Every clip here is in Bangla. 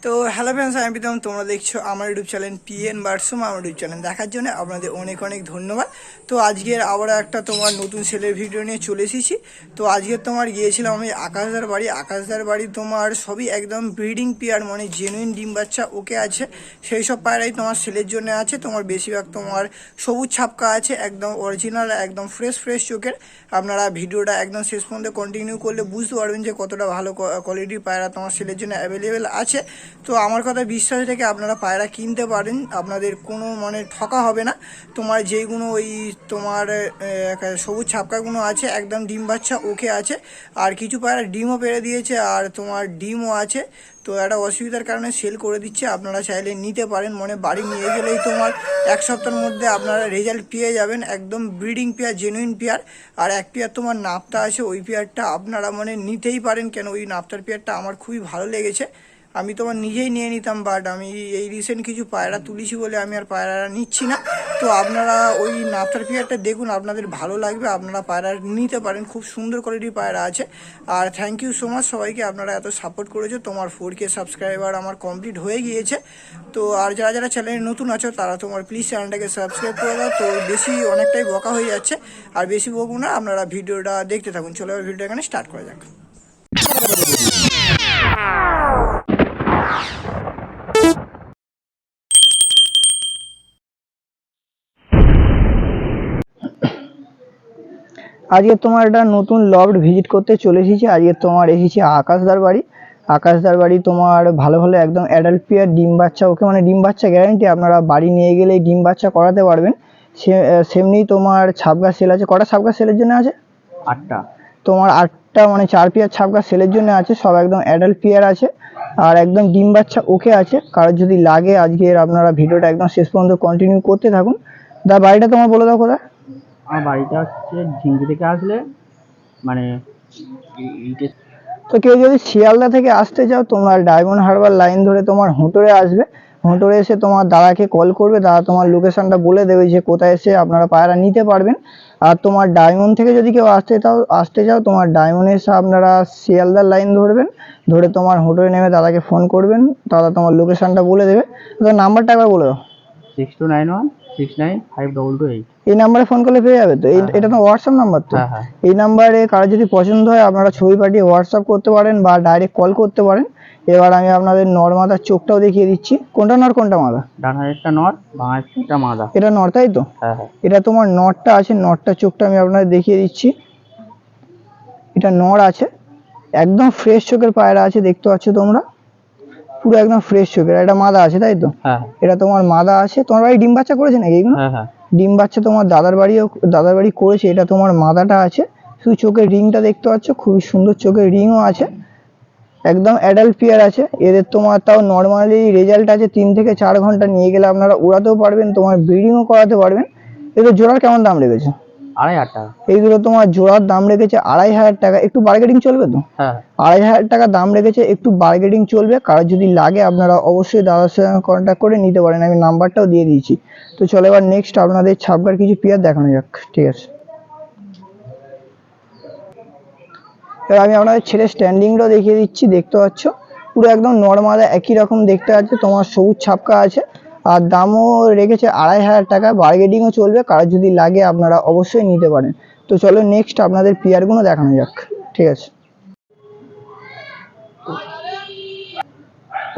তো হ্যালো ফ্রেন্ডস, আমি প্রীতম। তোমরা দেখছো আমার ইউটিউব চ্যানেল পিএন বার্সুম। আমার ইউটিউব চ্যানেল দেখার জন্য আপনাদের অনেক অনেক ধন্যবাদ। তো আজকের আবার একটা তোমার নতুন সেলের ভিডিও নিয়ে চলে এসেছি। তো আজকে তোমার গিয়েছিলাম আমি আকাশদার বাড়ি তোমার সবই একদম ব্রিডিং পেয়ার, মানে জেনুইন ডিম বাচ্চা ওকে আছে। সেই সব পায়রাই তোমার সেলের জন্য আছে। তোমার বেশিরভাগ তোমার সবুজ ছাপকা আছে, একদম অরিজিনাল, একদম ফ্রেশ চোখের। আপনারা ভিডিওটা একদম শেষ পর্যন্ত কন্টিনিউ করলে বুঝতে পারবেন যে কতটা ভালো কোয়ালিটির পায়রা তোমার সেলের জন্য অ্যাভেলেবেল আছে। তো আমার কথা বিশ্বাস রেখে আপনারা পায়রা কিনতে পারেন, আপনাদের কোনো মানে ঠকা হবে না। তোমার যেইগুলো ওই তোমার সবুজ ছাপকাগুলো আছে একদম ডিম বাচ্চা ওকে আছে, আর কিছু পায়রা ডিমও পেড়ে দিয়েছে আর তোমার ডিমও আছে। তো একটা অসুবিধার কারণে সেল করে দিচ্ছে, আপনারা চাইলে নিতে পারেন। মানে বাড়ি নিয়ে গেলেই তোমার এক সপ্তাহের মধ্যে আপনারা রেজাল্ট পেয়ে যাবেন। একদম ব্রিডিং পেয়ার, জেনুইন পেয়ার। আর এক পেয়ার তোমার নাপতা আছে, ওই পেয়ারটা আপনারা মানে নিতেই পারেন। কেন ওই নাপতার পেয়ারটা আমার খুবই ভালো লেগেছে, আমি তোমার নিজেই নিয়ে নিতাম, বাট আমি এই রিসেন্ট কিছু পায়রা তুলেছি বলে আমি আর পায়রা নিচ্ছি না। তো আপনারা ওই নাপতার পেয়ারটা দেখুন, আপনাদের ভালো লাগবে, আপনারা পায়রা নিতে পারেন। খুব সুন্দর কোয়ালিটির পায়রা আছে। আর থ্যাংক ইউ সো মাচ সবাইকে, আপনারা এত সাপোর্ট করেছো। তোমার 4K সাবস্ক্রাইবার আমার কমপ্লিট হয়ে গিয়েছে। তো আর যারা যারা চ্যানেলে নতুন আছো তারা তোমার প্লিজ চ্যানেলটাকে সাবস্ক্রাইব করে দাও। তো বেশি অনেকটাই বকা হয়ে যাচ্ছে, আর বেশি বকবো না, আপনারা ভিডিওটা দেখতে থাকুন। চলো এবার ভিডিওটা এখানে স্টার্ট করা যাক। আজকে তোমার একটা নতুন লফট ভিজিট করতে চলে এসেছি। আজকে তোমার এসেছি আকাশদার বাড়ি তোমার ভালো ভালো একদম অ্যাডাল্ট পেয়ার ডিম বাচ্চা ওকে, মানে ডিম বাচ্চা গ্যারান্টি। আপনারা বাড়ি নিয়ে গেলেই ডিম বাচ্চা করাতে পারবেন। সেমনি তোমার ছাপগা সেল আছে। কটা ছাপগা সেলের জন্য আছে? 8টা। তোমার 8টা, মানে 4 পেয়ার ছাপগা সেলের জন্য আছে। সব একদম অ্যাডাল্ট পেয়ার আছে আর একদম ডিম বাচ্চা ওকে আছে। কারোর যদি লাগে আজকের আপনারা ভিডিওটা একদম শেষ পর্যন্ত কন্টিনিউ করতে থাকুন। বাড়িটা তোমার বলে দাও কোথায়? আমার বাড়িটা হচ্ছে ঝিঙ্গি থেকে আসলে মানে তো কেউ যদি শিয়ালদা থেকে আসতে চাও, তোমরা ডায়মন্ড হারবার লাইন ধরে তোমার হোটরে আসবে। হোটরে এসে তোমার দাদাকে কল করবে, দাদা তোমার লোকেশনটা বলে দেবে যে কোথায় এসে আপনারা পায়রা নিতে পারবেন। আর তোমার ডায়মন্ড থেকে যদি কেউ আসতে চাও তোমার ডায়মন্ডে এসে আপনারা শিয়ালদার লাইন ধরবেন, ধরে তোমার হোটরে নেমে দাদাকে ফোন করবেন, দাদা তোমার লোকেশনটা বলে দেবে। তো নাম্বারটা একবার বলে দাও। 6291695228। এই নাম্বারে ফোন করলে পেয়ে যাবে তো? এটা তো হোয়াটসঅ্যাপ নাম্বার তো? এই নাম্বারে কারো যদি পছন্দ হয় আপনারা ছবি পাঠিয়ে হোয়াটসঅ্যাপ করতে পারেন বা ডাইরেক্ট কল করতে পারেন। এবার আমি আপনাদের নর মাদার চোখটাও দেখিয়ে দিচ্ছি। কোনটা নর কোনটা মাদা? ডান হাতেরটা নর, বাঁ হাতেরটা মাদা। এটা নর তাই তো? এটা তোমার নরটা আছে, নরটা চোখটা আমি আপনাদের দেখিয়ে দিচ্ছি। এটা নর আছে, একদম ফ্রেশ চোখের পায়রা আছে, দেখতে পাচ্ছ তোমরা, পুরো একদম ফ্রেশ চোখের। এটা মাদা আছে তাই তো? এটা তোমার মাদা আছে। তোমার বাড়ি ডিম বাচ্চা করেছে নাকি এগুলো? ডিম বাচ্চা তোমার দাদার বাড়ি করেছে। এটা তোমার মাদাটা আছে, শুধু চোখের রিংটা দেখতে পাচ্ছ, খুবই সুন্দর চোখের রিংও আছে, একদম অ্যাডাল্ট পেয়ার আছে। এদের তোমার তাও নর্মালি রেজাল্ট আছে 3 থেকে 4 ঘন্টা নিয়ে গেলে আপনারা উড়াতেও পারবেন, তোমার ব্রিডিংও করাতে পারবেন। এদের জোড়ার কেমন দাম রেখেছে? 2,500 টাকা। এইগুলো তোমার জোড়ার দাম রেখেছে 2,500 টাকা। একটু বার্গেটিং চলবে তো? 2,500 টাকা দাম রেখেছে, একটু বার্গেটিং চলবে। কারোর যদি লাগে আপনারা অবশ্যই দাদার সঙ্গে কন্ট্যাক্ট করে নিতে পারেন, আমি নাম্বারটাও দিয়ে দিয়েছি। তো চলো এবার নেক্সট আপনাদের ছাপগার কিছু পেয়ার দেখানো যাক। ঠিক আছে, এবার আমি আপনাদের ছেলে স্ট্যান্ডিংটাও দেখিয়ে দিচ্ছি। দেখতে পাচ্ছ পুরো একদম নর্মাল একই রকম দেখতে আছে, তোমার সবুজ ছাপকা আছে। আর দামও রেখেছে 2,500 টাকা, বার্গেটিংও চলবে। কারোর যদি লাগে আপনারা অবশ্যই নিতে পারেন। তো চলো নেক্সট আপনাদের পেয়ারগুলো দেখানো যাক। ঠিক আছে,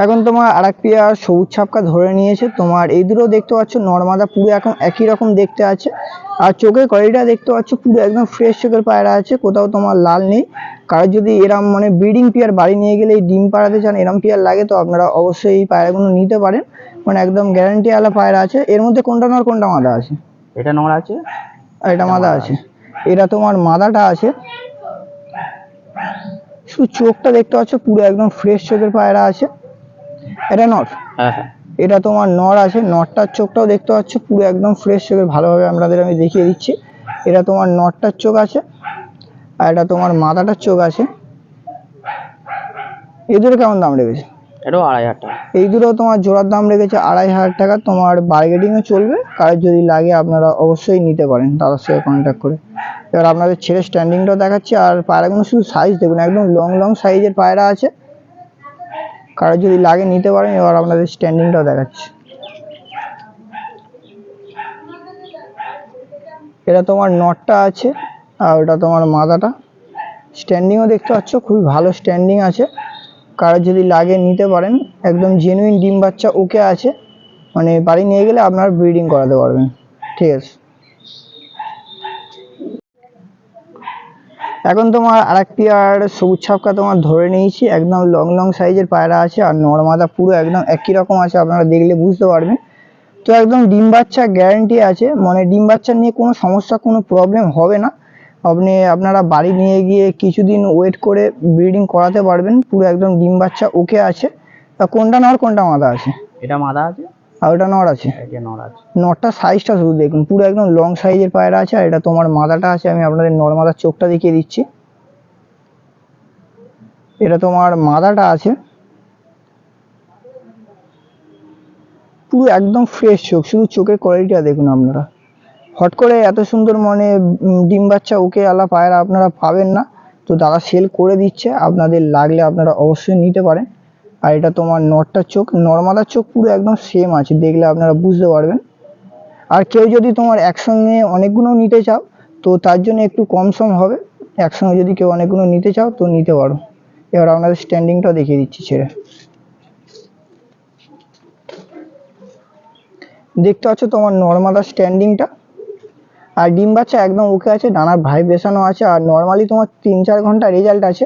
এখন তোমার আরেক পেয়ার সবুজ ছাপকা ধরে নিয়েছে। তোমার এই দুটো দেখতে পাচ্ছ নর্মাদা, পুরো এখন একই রকম দেখতে আছে। আর চোখের কোয়ালিটিটা দেখতে পাচ্ছ, পুরো একদম ফ্রেশ চোখের পায়রা আছে, কোথাও তোমার লাল নেই। কারোর যদি এরম মানে ব্রিডিং পেয়ার বাড়ি নিয়ে গেলে ডিম পাড়াতে চান, এরম পেয়ার লাগে, তো আপনারা অবশ্যই এই পায়রাগুলো নিতে পারেন। মানে একদম গ্যারান্টি ওয়ালা পায়রা আছে। এর মধ্যে কোনটা নর কোনটা মাদা আছে? এটা নর আছে আর এটা মাদা আছে। এটা তোমার মাদাটা আছে, শুধু চোখটা দেখতে পাচ্ছ, পুরো একদম ফ্রেশ চোখের পায়রা আছে। এটা নর? এটা তোমার নর আছে, নরটার চোখটাও দেখতে পাচ্ছ, পুরো একদম ফ্রেশ চোখের। ভালোভাবে আপনাদের আমি দেখিয়ে দিচ্ছি। এটা তোমার নরটার চোখ আছে আর এটা তোমার মাদাটার চোখ আছে। এই দুটো কেমন দাম রেখেছে? এটাও 2,500 টাকা। এই দুটো তোমার জোড়ার দাম রেখেছে 2,500 টাকা। তোমার বার্গেটিংও চলবে, কারোর যদি লাগে আপনারা অবশ্যই নিতে পারেন তাদের সাথে কন্ট্যাক্ট করে। এবার আপনাদের ছেড়ে স্ট্যান্ডিংটাও দেখাচ্ছি। আর পায়রাগুলো শুধু সাইজ দেখুন, একদম লং সাইজের পায়রা আছে। কারো যদি লাগে নিতে পারেন। এবার আপনাদের স্ট্যান্ডিংটাও দেখাচ্ছি। এটা তোমার নটটা আছে আর ওটা তোমার মাদাটা। স্ট্যান্ডিংও দেখতে পাচ্ছ খুবই ভালো স্ট্যান্ডিং আছে, কারো যদি লাগে নিতে পারেন। একদম জেনুইন ডিম বাচ্চা ওকে আছে, মানে বাড়ি নিয়ে গেলে আপনার ব্রিডিং করাতে পারবেন। ঠিক আছে, এখন তোমার আরেক পেয়ার সবুজ ছাপকা তোমার ধরে নিয়েছি। একদম লং লং সাইজের পায়রা আছে আর নরমাদা পুরো একদম একই রকম আছে, আপনারা দেখলে বুঝতে পারবেন। তো একদম ডিম বাচ্চা গ্যারান্টি আছে, মানে ডিম বাচ্চা নিয়ে কোনো সমস্যা কোনো প্রবলেম হবে না। আপনারা বাড়ি নিয়ে গিয়ে কিছুদিন ওয়েট করে ব্রিডিং করাতে পারবেন। পুরো একদম ডিম বাচ্চা ওকে আছে। তা কোনটা নর কোনটা মাদা আছে? এটা মাদা আছে আর ওটা নর আছে। এটা নর আছে। নরটার সাইজটা শুধু দেখুন, পুরো একদম লং সাইজের পায়রা আছে। আর এটা তোমার মাদাটা আছে, আমি আপনাদের নর মাদার চোখটা দেখিয়ে দিচ্ছি। এটা তোমার মাদাটা আছে, পুরো একদম ফ্রেশ চোখ, শুধু চোখের কোয়ালিটিটা দেখুন আপনারা। হট করে এত সুন্দর মানে ডিম বাচ্চা ওকে আলা পায়রা আপনারা পাবেন না। তো দাদা সেল করে দিচ্ছে, আপনাদের লাগলে আপনারা অবশ্যই নিতে পারেন। আর এটা তোমার নটটার চোখ, নর্মাদার চোখ পুরো একদম সেম আছে, দেখলে আপনারা বুঝতে পারবেন। আর কেউ যদি তোমার একসঙ্গে অনেকগুলো নিতে চাও তো তার জন্য একটু কম সম হবে। একসঙ্গে যদি কেউ অনেকগুলো নিতে চাও তো নিতে পারো। এবার আপনাদের স্ট্যান্ডিংটাও দেখিয়ে দিচ্ছি ছেড়ে। দেখতে পাচ্ছ তোমার নর্মাদার স্ট্যান্ডিংটা। আর ডিম বাচ্চা একদম ওকে আছে, ডানার ভাইব্রেশনও আছে। আর নর্মালি তোমার 3-4 ঘন্টা রেজাল্ট আছে,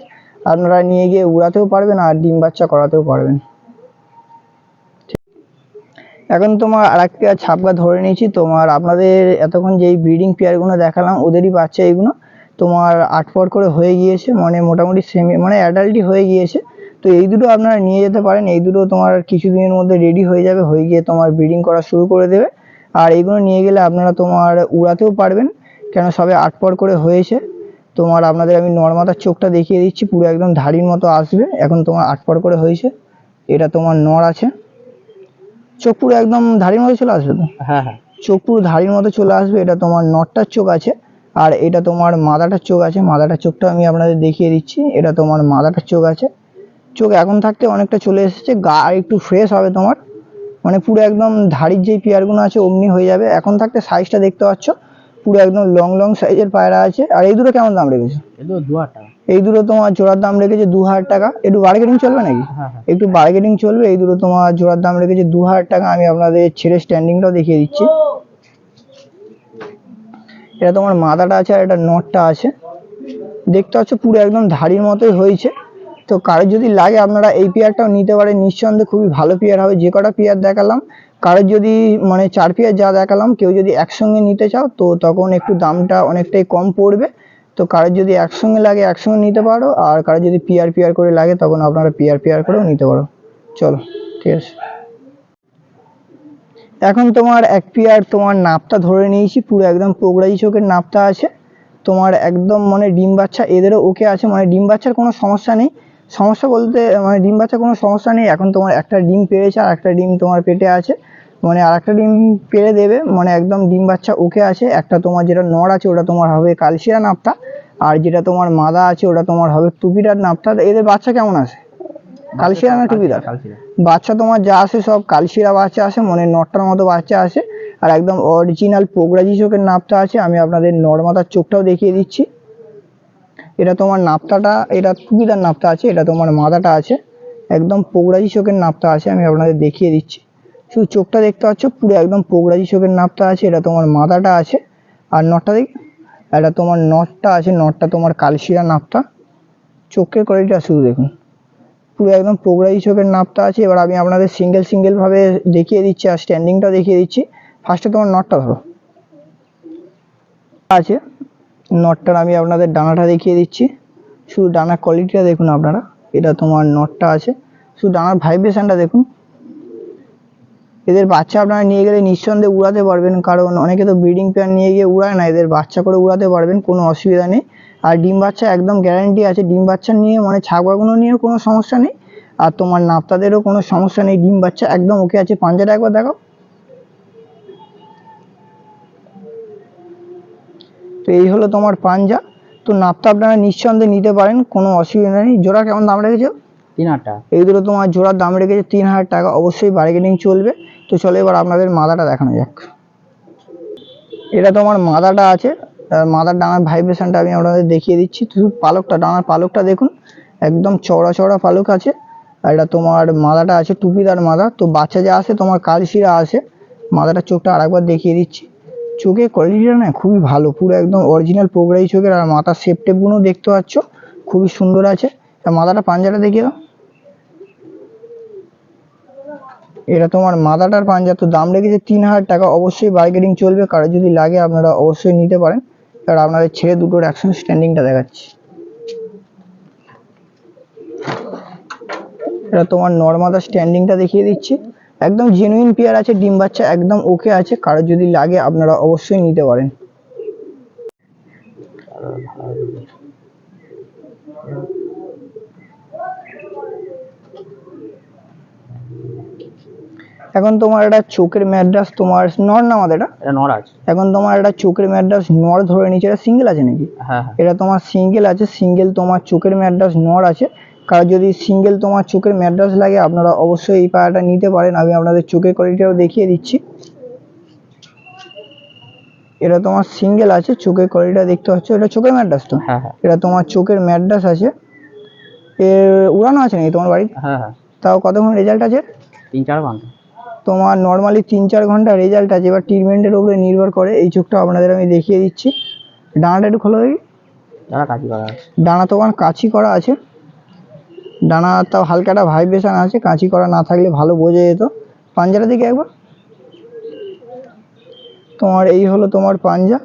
আপনারা নিয়ে গিয়ে উড়াতেও পারবেন আর ডিম বাচ্চা করাতেও পারবেন। এখন তোমার আরেক পেয়ার ছাপকা ধরে নিয়েছি। তোমার আপনাদের এতক্ষণ যেই ব্রিডিং পেয়ারগুলো দেখালাম ওদেরই বাচ্চা এইগুলো। তোমার 8 পর করে হয়ে গিয়েছে, মানে মোটামুটি সেমি মানে অ্যাডাল্টই হয়ে গিয়েছে। তো এই দুটো আপনারা নিয়ে যেতে পারেন। এই দুটো তোমার কিছুদিনের মধ্যে রেডি হয়ে যাবে, হয়ে গিয়ে তোমার ব্রিডিং করা শুরু করে দেবে। আর এইগুলো নিয়ে গেলে আপনারা তোমার উড়াতেও পারবেন, কেন সবে 8 পর করে হয়েছে। তোমার আপনাদের আমি নর্মাদার চোখটা দেখিয়ে দিচ্ছি, পুরো একদম ধাড়ির মতো আসবে। এখন তোমার 8 পর করে হয়েছে। এটা তোমার নর আছে, চোখ পুরো একদম ধাড়ির মতো চলে আসবে তো? হ্যাঁ হ্যাঁ, চোখ পুরো ধাড়ির মতো চলে আসবে। এটা তোমার নটটার চোখ আছে আর এটা তোমার মাদাটার চোখ আছে। মাদাটার চোখটা আমি আপনাদের দেখিয়ে দিচ্ছি। এটা তোমার মাদাটার চোখ আছে। চোখ এখন থাকতে অনেকটা চলে এসেছে, গা আর একটু ফ্রেশ হবে তোমার, মানে পুরো একদম ধাড়ির যেই পেয়ারগুলো আছে অমনি হয়ে যাবে। এখন থাকতে সাইজটা দেখতে পাচ্ছ, পুরো একদম লং লং সাইজের পায়রা আছে। আর এই দুটো কেমন দাম রেখেছো? এগুলো 2000 টাকা। এই দুটো তোমার জোড়ার দাম রেখেছে 2000 টাকা। একটু বার্গেনিং চলবে নাকি? হ্যাঁ হ্যাঁ, একটু বার্গেনিং চলবে। এই দুটো তোমার জোড়ার দাম রেখেছে 2000 টাকা। আমি আপনাদের ছেড়ে স্ট্যান্ডিংটাও দেখিয়ে দিচ্ছি। এটা তোমার মাদাটা আছে আর এটা নটটা আছে। দেখতে পাচ্ছ পুরো একদম ধাড়ির মতোই হয়েছে। তো কারোর যদি লাগে আপনারা এই পেয়ারটাও নিতে পারেন, নিঃসন্দেহে খুবই ভালো পেয়ার হবে। যে কটা পেয়ার দেখালাম, কারোর যদি মানে 4 পেয়ার যা দেখালাম কেউ যদি একসঙ্গে নিতে চাও তো তখন একটু দামটা অনেকটাই কম পড়বে। তো কারোর যদি একসঙ্গে লাগে একসঙ্গে নিতে পারো, আর কারোর যদি পেয়ার পেয়ার করে লাগে তখন আপনারা পেয়ার পেয়ার করেও নিতে পারো। চলো ঠিক আছে, এখন তোমার এক পেয়ার তোমার নাপটা ধরে নিয়েছি। পুরো একদম পোগরাজি চোখের নাপটা আছে তোমার, একদম মানে ডিম বাচ্চা এদেরও ওকে আছে, মানে ডিম বাচ্চার কোনো সমস্যা নেই। সমস্যা বলতে মানে ডিম বাচ্চার কোনো সমস্যা নেই। এখন তোমার একটা ডিম পেড়েছে আর একটা ডিম তোমার পেটে আছে, মানে আর একটা ডিম পেড়ে দেবে, মানে একদম ডিম বাচ্চা ওকে আছে। একটা তোমার যেটা নর আছে ওটা তোমার হবে কালশিরা নাপটা, আর যেটা তোমার মাদা আছে ওটা তোমার হবে টুপিটার নাপটা। এদের বাচ্চা কেমন আছে? কালশিরা না টুপিদার? কালশিরা। বাচ্চা তোমার যা আসে সব কালশিরা বাচ্চা আসে, মানে নটটার মতো বাচ্চা আসে। আর একদম অরিজিনাল পোগরাজি চোখের নাপটা আছে। আমি আপনাদের নর্মাদার চোখটাও দেখিয়ে দিচ্ছি। এটা তোমার নাপতাটা, এটা টুপিদার নাপতা আছে। এটা তোমার মাদাটা আছে, একদম পোগরাজি চোখের নাপতা আছে। আমি আপনাদের দেখিয়ে দিচ্ছি, শুধু চোখটা দেখতে পাচ্ছ, পুরো একদম পোগরাজি চোখের নাপতা আছে। এটা তোমার মাদাটা আছে। আর নটটা দেখি, এটা তোমার নটটা আছে। নটটা তোমার কালশিরা নাপতা। চোখের কোয়ালিটিটা শুধু দেখুন, পুরো একদম পোগরাজি চোখের নাপতা আছে। এবার আমি আপনাদের সিঙ্গেল সিঙ্গেল ভাবে দেখিয়ে দিচ্ছি আর স্ট্যান্ডিংটা দেখিয়ে দিচ্ছি। ফার্স্টে তোমার নটটা ধরো আছে। নটটার আমি আপনাদের ডানাটা দেখিয়ে দিচ্ছি, শুধু ডানার কোয়ালিটিটা দেখুন আপনারা। এটা তোমার নটটা আছে, শুধু ডানার ভাইব্রেশনটা দেখুন। এদের বাচ্চা আপনারা নিয়ে গেলে নিঃসন্দেহে উড়াতে পারবেন, কারণ অনেকে তো ব্রিডিং পেয়ার নিয়ে গিয়ে উড়ায় না। এদের বাচ্চা করে উড়াতে পারবেন, কোনো অসুবিধা নেই। আর ডিম বাচ্চা একদম গ্যারান্টি আছে। ডিম বাচ্চা নিয়ে মানে ছাগলগুলো নিয়েও কোনো সমস্যা নেই, আর তোমার নাপতাদেরও কোনো সমস্যা নেই। ডিম বাচ্চা একদম ওকে আছে। পাঞ্জাটা একবার দেখাও। তো এই হলো তোমার পাঞ্জা। তো নাপটা আপনারা নিঃসন্দেহে নিতে পারেন, কোনো অসুবিধা নেই। জোড়া কেমন দাম রেখেছো? 3,000 টাকা। এই দুটো তোমার জোড়ার দাম রেখেছে 3,000 টাকা, অবশ্যই বার্গেনিং চলবে। তো চলো এবার আপনাদের মাদাটা দেখানো যাক। এটা তোমার মাদাটা আছে, মাদার ডানার ভাইব্রেশনটা আমি আপনাদের দেখিয়ে দিচ্ছি। শুধু পালকটা, ডানার পালকটা দেখুন, একদম চওড়া চওড়া পালক আছে। আর এটা তোমার মাদাটা আছে টুপিদার মাদা। তো বাচ্চা যা আসে তোমার কালশিরা আসে। মাদাটার চোখটা আরেকবার দেখিয়ে দিচ্ছি। চোখের কোয়ালিটিটা না খুবই ভালো, পুরো একদম অরিজিনাল পোগরাই চোখের। আর মাথার শেপ টেপগুলো দেখতে পাচ্ছ খুবই সুন্দর আছে। আর মাদাটা পাঞ্জাটা দেখিয়ে দাও। এটা তোমার মাদাটার পাঞ্জা। তো দাম রেখেছে 3,000 টাকা, অবশ্যই বার্গেনিং চলবে। কারো যদি লাগে আপনারা অবশ্যই নিতে পারেন। আর আপনাদের ছেড়ে দুটোর অ্যাকশন স্ট্যান্ডিংটা দেখাচ্ছি। এটা তোমার নর্মাদার স্ট্যান্ডিংটা দেখিয়ে দিচ্ছি। একদম জেনুইন পেয়ার আছে, ডিম বাচ্চা একদম ওকে আছে। কারো যদি লাগে আপনারা অবশ্যই নিতে পারেন। এখন তোমার এটা চোখের ম্যাড্রাস, তোমার নর না আমাদের এটা নর আছে। এখন তোমার এটা চোখের ম্যাড্রাস নর ধরে নিচ্ছে। এটা সিঙ্গেল আছে নাকি? হ্যাঁ। এটা তোমার সিঙ্গেল আছে, সিঙ্গেল তোমার চোখের ম্যাড্রাস নর আছে। কারণ যদি সিঙ্গেল তোমার চোখের ম্যাড্রাস লাগে আপনারা অবশ্যই এই পায়রাটা নিতে পারেন। আমি আপনাদের চোখের কোয়ালিটিটাও দেখিয়ে দিচ্ছি। এটা তোমার সিঙ্গেল আছে, চোখের কোয়ালিটিটা দেখতে পাচ্ছ। এটা চোখের ম্যাড্রাস তো? হ্যাঁ। এটা তোমার চোখের ম্যাড্রাস আছে। এর উড়ানো আছে নাকি তোমার বাড়িতে? হ্যাঁ। তাও কতক্ষণ রেজাল্ট আছে? 3-4 ঘন্টা। তোমার নর্মালি 3-4 ঘন্টা রেজাল্ট আছে। এবার ট্রিটমেন্টের উপরে নির্ভর করে। এই চোখটা আপনাদের আমি দেখিয়ে দিচ্ছি। ডানাটা একটু খোলো দেখি। ডানা কাঁচি করা আছে। ডানা তোমার কাঁচি করা আছে। ডানা তাও হালকা একটা ভাইব্রেশন আছে, কাঁচি করা না থাকলে ভালো বোঝা যেত। পাঞ্জাটা দিকে একবার। তোমার এই হলো তোমার পাঞ্জা।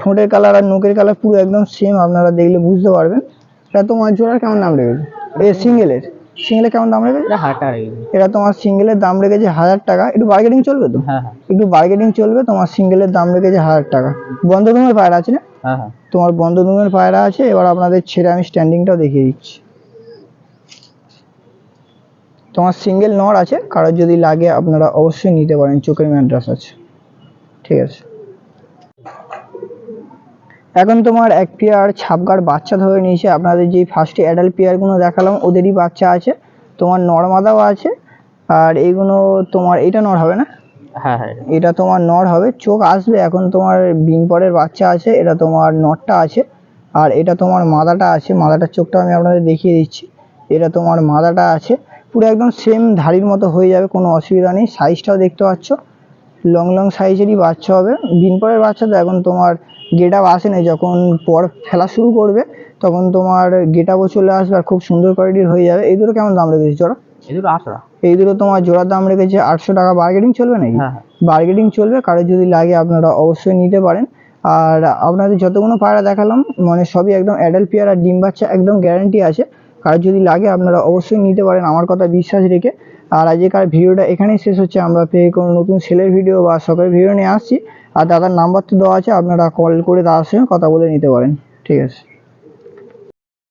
ঠোঁটের কালার আর নোকের কালার পুরো একদম সেম, আপনারা দেখলে বুঝতে পারবেন। এটা তোমার জোড়ার কেমন দাম রেখেছে? এই সিঙ্গেলের কেমন দাম রেখেছে? এটা 1,000 টাকা রেখেছে। এটা তোমার সিঙ্গেলের দাম রেখেছে 1,000 টাকা। একটু বার্গেনিং চলবে তো? হ্যাঁ। একটু বার্গেনিং চলবে। তোমার সিঙ্গেলের দাম রেখেছে 1,000 টাকা। বন্ধ রুমের পায়রা আছে না? হ্যাঁ। তোমার বন্ধ রুমের পায়রা আছে। এবার আপনাদের ছেড়ে আমি স্ট্যান্ডিংটাও দেখিয়ে দিচ্ছি। তোমার সিঙ্গেল নর আছে, কারোর যদি লাগে আপনারা অবশ্যই নিতে পারেন। চোখের ম্যাড্রাস আছে। ঠিক আছে। এখন তোমার এক পেয়ার ছাপগার বাচ্চা ধরে নিয়েছে। আপনাদের যে ফার্স্টে অ্যাডাল্ট পেয়ারগুলো দেখালাম ওদেরই বাচ্চা আছে। তোমার নরমাদাও আছে। আর এইগুলো তোমার, এটা নর হবে না? হ্যাঁ। এটা তোমার নর হবে, চোখ আসবে। এখন তোমার বিনপরের বাচ্চা আছে। এটা তোমার নরটা আছে। আর এটা তোমার মাদাটা আছে। মাদাটার চোখটা আমি আপনাদের দেখিয়ে দিচ্ছি। এটা তোমার মাদাটা আছে, পুরো একদম সেম ধাড়ির মতো হয়ে যাবে, কোনো অসুবিধা নেই। সাইজটাও দেখতে পাচ্ছ, লং সাইজেরই বাচ্চা হবে। বিনপরের বাচ্চা তো এখন তোমার গেট আপ আসে না, যখন পর ফেলা শুরু করবে তখন তোমার গেট আপও চলে আসবে আর খুব সুন্দর কোয়ালিটির হয়ে যাবে। এই দুটো কেমন দাম রেখেছে জোড়া? এই দুটো 800 টাকা। এই দুটো তোমার জোড়ার দাম রেখেছে 800 টাকা। বার্গেনিং চলবে নাকি? হ্যাঁ। বার্গেনিং চলবে। কারো যদি লাগে আপনারা অবশ্যই নিতে পারেন। আর আপনাদের যতগুলো পায়রা দেখালাম মানে সবই একদম অ্যাডাল্ট পেয়ার আর ডিম বাচ্চা একদম গ্যারান্টি আছে। কারো যদি লাগে আপনারা অবশ্যই নিতে পারেন আমার কথা বিশ্বাস রেখে। আর আজকের ভিডিওটা এখানেই শেষ হচ্ছে। আমরা পেয়ে কোনো নতুন সেলের ভিডিও বা শখের ভিডিও নিয়ে আসছি। আর দাদার নাম্বার তো দেওয়া আছে, আপনারা কল করে দাদার সঙ্গে কথা বলে নিতে পারেন। ঠিক আছে।